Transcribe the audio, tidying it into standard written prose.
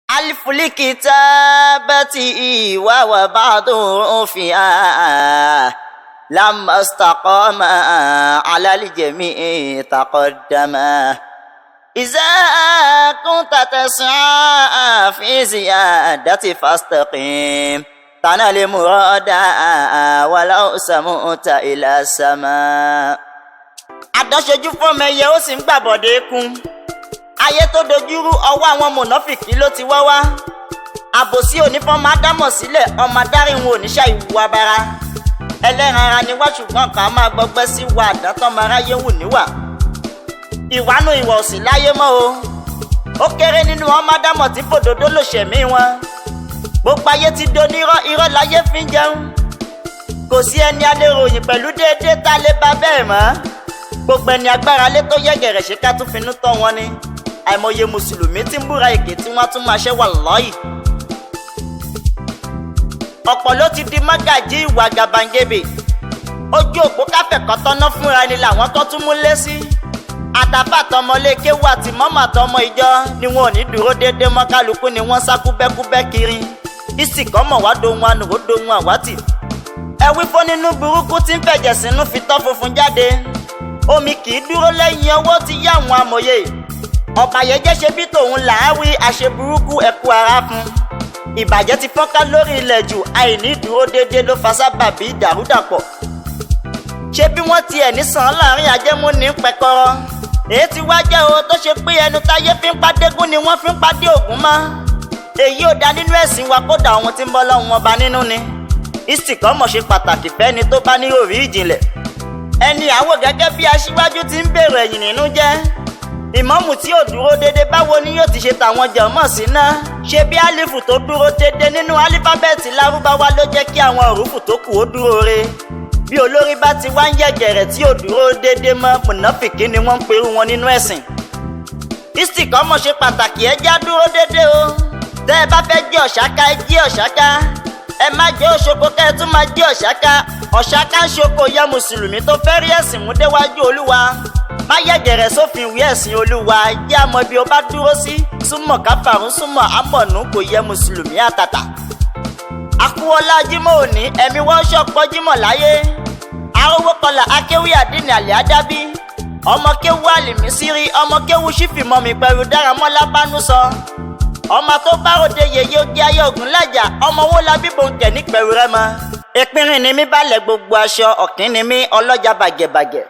ألف الكتابة وبعض فيها لما استقام على الجميع تقدما إذا كنت تسعى في زيادة فاستقيم تنال مرادا ولو سموت إلى السماء. Àdánṣojú fọ́mọ ẹyẹ ó sì ń gbàbọ̀dé kún. Ayé tó dojúrú ọwọ́ àwọn mọ̀nàfìkì ló ti wá wá. Àbòsí onífọ́mọ Ádámọ̀ sílẹ̀ ọmọ adáríhun oníṣà ìwà bara. Ẹlẹ́ran ara ni wá ṣùgbọ́n kàn á máa gbọgbẹ́ sí wa àdántọ́mọ aráyé wù níwà. Ìwánú ìwà òsì láyé mọ́ o. Ó kéré nínú ọmọ Ádámọ̀ tí fòdòdó lò ṣẹ̀mí wọn. Gbogbo ayé ti donírọ́, irọ́ láyé fi ń jẹun. Kò sí ẹni a lè ròyìn pẹ̀lú déédéé tá a lè bá bẹ́ẹ̀ mọ́. Gbogbo ẹni agbára lé tó yẹ̀gẹ̀rẹ̀ ṣe ká tún finú tọ́ wọn ni. Àìmọye mùsùlùmí tí ń búra èké tí wọ́n tún máa ṣẹ́ wàláhì. Ọ̀pọ̀ ló ti di mágàjí ìwà gàbàǹgebè. Ojú òpó káfẹ̀kọ́ tọ́ná fúnra ni làwọn kan tún mú lé sí. Àtàfà tọmọlé kéwù àti mọ́mà tọmọ ìjọ ni wọn ò ní dúró déédéé mọ́, kálukú ni wọ́n sá kúbẹ́kúbẹ́ kiri. Ìsìnkọ́mọ̀ wá dohun ànúró dohun àwátì. Ẹ̀wí fún nínú burúkú tí ń fẹ̀jẹ̀ sínú fi tọ́ funfun jáde. Omi kì í dúró lẹ́yìn ọwọ́ ti yá àwọn amòye. Ọ̀bàyéjẹ́ ṣe bí tòun làáwí àṣeburúkú ẹ̀kú ara fún. Ìbàjẹ́ ti fọ́nká lórí ilẹ̀ jù, àìní dúró déédéé ló fa sábàbí ìdàrúdàpọ̀. Ṣé bí wọ́n tiẹ̀ ní sàn láàrin ajẹ́mú ní pẹ̀kọ́rọ́? Èyí ti wá jẹ́ o tó ṣe pé ẹnu táyé fi ń padégún ni wọ́n fi ń padé ògún mọ́. Èyí ò dá nínú ẹ̀sìn wa kódà ohun tí ń bọ́ lọ́hùn ọba nínú ni. Ìsìnkọ́mọ̀ ṣe pàtàkì fẹ́ni tó bá ní òrí ìjìnlẹ̀. Ẹni àwò gẹ́gẹ́ bí aṣíwájú ti ń bèrò ẹ̀yìn nínú jẹ́. Ìmáàmù tí ò dúró déédéé báwo ni yóò ti ṣe tàwọn jàmọ́ sí náà? Ṣé bí álífù tó dúró déédéé nínú álífábẹ́ẹ̀tì lárúbáwá ló jẹ́ kí àwọn òrùfù tó kù ó dúró re? Bí olórí bá ti wá ń yẹ̀gẹ̀rẹ̀ tí ò dúró déédéé mọ́, mùnáfìkí ni wọ́n ń perú wọn nínú ẹ̀sìn. Ìsìnkọ́mọ̀ ṣe pàtàkì, ẹ já dúró déédéé o. Tẹ́ ẹ bá fẹ́ jẹ́ ọ̀ṣáká, ẹ jẹ́ ọ̀ṣáká. Ẹ má jẹ́ òṣoko kẹ́ ẹ tún máa jẹ́ ọ̀ṣáká. Ọ̀ṣáká ń ṣoko ya mùsùlùmí tó fẹ́ rí ẹ̀sìn mú déwájú Olúwa. Má yẹ̀gẹ̀rẹ̀ sófin ìwé ẹ̀sìn Olúwa, jẹ́ àmọ́ bí o bá dúró sí. Súnmọ̀ káfàrún súnmọ̀ àmọ̀nù kò yẹ mùsùlùmí àtàtà. Akúwọlá Jímọ̀ òní, ẹ̀mí wọ́n ṣọ̀pọ̀ Jímọ̀ láyé. Arówó kọlà akéwì àdínì àlẹ́ àdábí. Ọmọ kéwú àlìmísírí, ọmọ kéwú ṣífìmọ̀mì pẹ̀lú dáramọ́lá bánú sọ. Ọmọ tó bá ròde yèyé oge ayé ògùn lájà, ọmọ owó la bíbò ń tẹ̀ ní pẹ̀rù rẹ mọ́. Ìpínrin ni mí balẹ̀ gbogbo aṣọ, ọ̀kín ni mí ọlọ́jà bàgẹ̀bàgẹ̀.